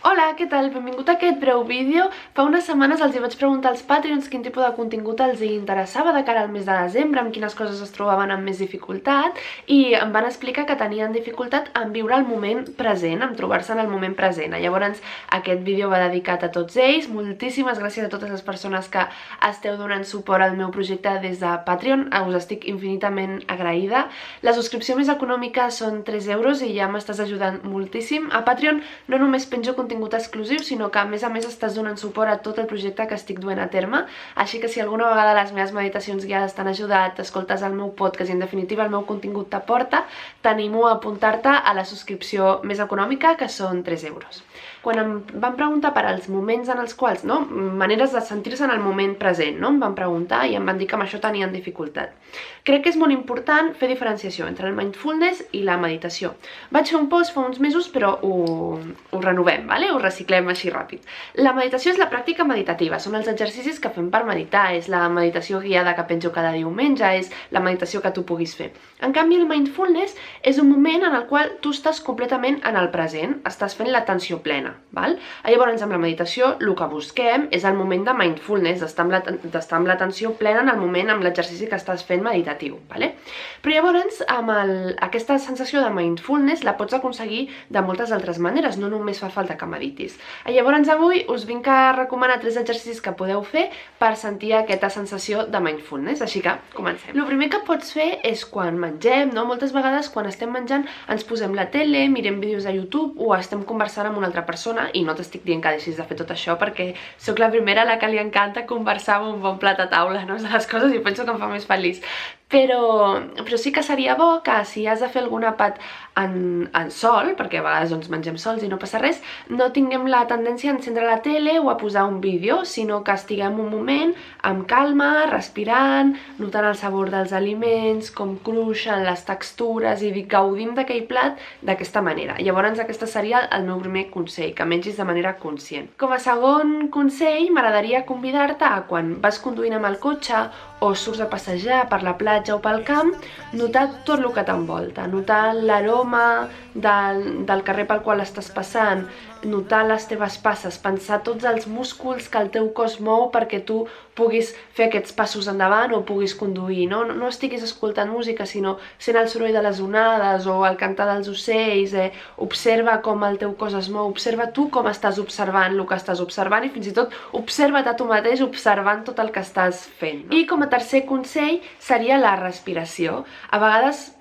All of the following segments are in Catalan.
Hola, què tal? Benvingut a aquest breu vídeo. Fa unes setmanes els hi vaig preguntar als Patreons quin tipus de contingut els hi interessava de cara al mes de desembre, amb quines coses es trobaven amb més dificultat, i em van explicar que tenien dificultat en viure el moment present, en trobar-se en el moment present. Llavors, aquest vídeo va dedicat a tots ells. Moltíssimes gràcies a totes les persones que esteu donant suport al meu projecte des de Patreon. Us estic infinitament agraïda. La subscripció més econòmica són 3 euros i ja m'estàs ajudant moltíssim. A Patreon no només penjo contingut exclusiu, sinó que a més estàs donant suport a tot el projecte que estic duent a terme, així que si alguna vegada les meves meditacions guiades t'han ajudat, escoltes el meu podcast i en definitiva el meu contingut t'aporta, t'animo a apuntar-te a la subscripció més econòmica, que són 3 euros. Quan em van preguntar per als moments en els quals, maneres de sentir-se en el moment present, em van preguntar i em van dir que amb això tenien dificultat. Crec que és molt important fer diferenciació entre el mindfulness i la meditació. Vaig fer un post fa uns mesos, però ho renovem, ho reciclem així ràpid. La meditació és la pràctica meditativa, són els exercicis que fem per meditar, és la meditació guiada que penjo cada diumenge, és la meditació que tu puguis fer. En canvi, el mindfulness és un moment en el qual tu estàs completament en el present, estàs fent l'atenció plena. Llavors, amb la meditació, el que busquem és el moment de mindfulness, d'estar amb l'atenció plena en el moment, amb l'exercici que estàs fent meditatiu. Però llavors, amb aquesta sensació de mindfulness la pots aconseguir de moltes altres maneres, no només fa falta que meditis. Llavors, avui us vinc a recomanar 3 exercicis que podeu fer per sentir aquesta sensació de mindfulness, així que comencem. El primer que pots fer és quan mengem, moltes vegades quan estem menjant ens posem la tele, mirem vídeos a YouTube o estem conversant amb una altra persona, i no t'estic dient que deixis de fer tot això perquè sóc la primera a la que li encanta conversar amb un bon plat a taula, és de les coses i penso que em fa més feliç. Però sí que seria bo que si has de fer algun àpat en sol, perquè a vegades mengem sols i no passa res, no tinguem la tendència a encendre la tele o a posar un vídeo, sinó que estiguem un moment amb calma, respirant, notant el sabor dels aliments, com cruixen, les textures, i gaudim d'aquell plat d'aquesta manera. Llavors aquest seria el meu primer consell, que mengis de manera conscient. Com a segon consell, m'agradaria convidar-te a quan vas conduint amb el cotxe o surts a passejar per la platja o pel camp, notar tot el que t'envolta, notar l'aroma del carrer pel qual estàs passant, notar les teves passes, pensar tots els músculs que el teu cos mou perquè tu puguis fer aquests passos endavant o puguis conduir. No estiguis escoltant música, sinó sent el soroll de les onades o el cantar dels ocells. Observa com el teu cos es mou, observa tu com estàs observant el que estàs observant i fins i tot observa't a tu mateix observant tot el que estàs fent. I com a tercer consell seria la respiració. A vegades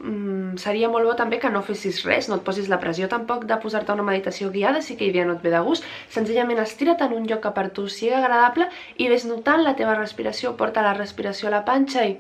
seria molt bo també que no fessis res, no et posis la pressió tampoc de posar-te una meditació guiada, sí que no et ve de gust, senzillament estira't en un lloc que per tu sigui agradable i ves notant la teva respiració, porta la respiració a la panxa i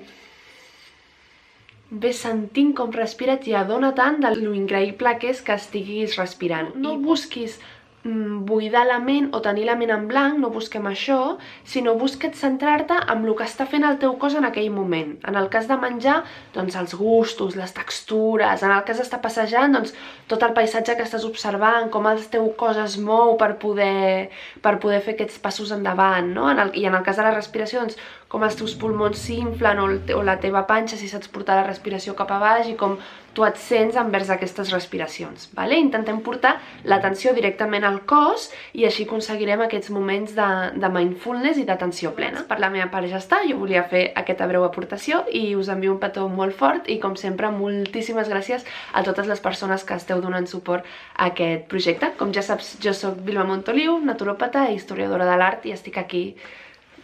ves sentint com respires i adona tant de lo increïble que és que estiguis respirant. No busquis buidar la ment o tenir la ment en blanc, no busquem això, sinó busca't centrar-te en el que està fent el teu cos en aquell moment. En el cas de menjar, els gustos, les textures, en el cas d'estar passejant, tot el paisatge que estàs observant, com el teu cos es mou per poder fer aquests passos endavant, I en el cas de la respiració, com els teus pulmons s'inflen o la teva panxa, si saps portar la respiració cap a baix i com tu et sents envers aquestes respiracions. Intentem portar l'atenció directament al cos i així aconseguirem aquests moments de mindfulness i d'atenció plena. Per la meva part ja està, jo volia fer aquesta breu aportació i us envio un petó molt fort i com sempre moltíssimes gràcies a totes les persones que esteu donant suport a aquest projecte. Com ja saps, jo soc Vilma Montoliu, naturòpata i historiadora de l'art i estic aquí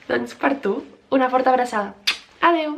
per tu. Una forta abraçada. Adeu!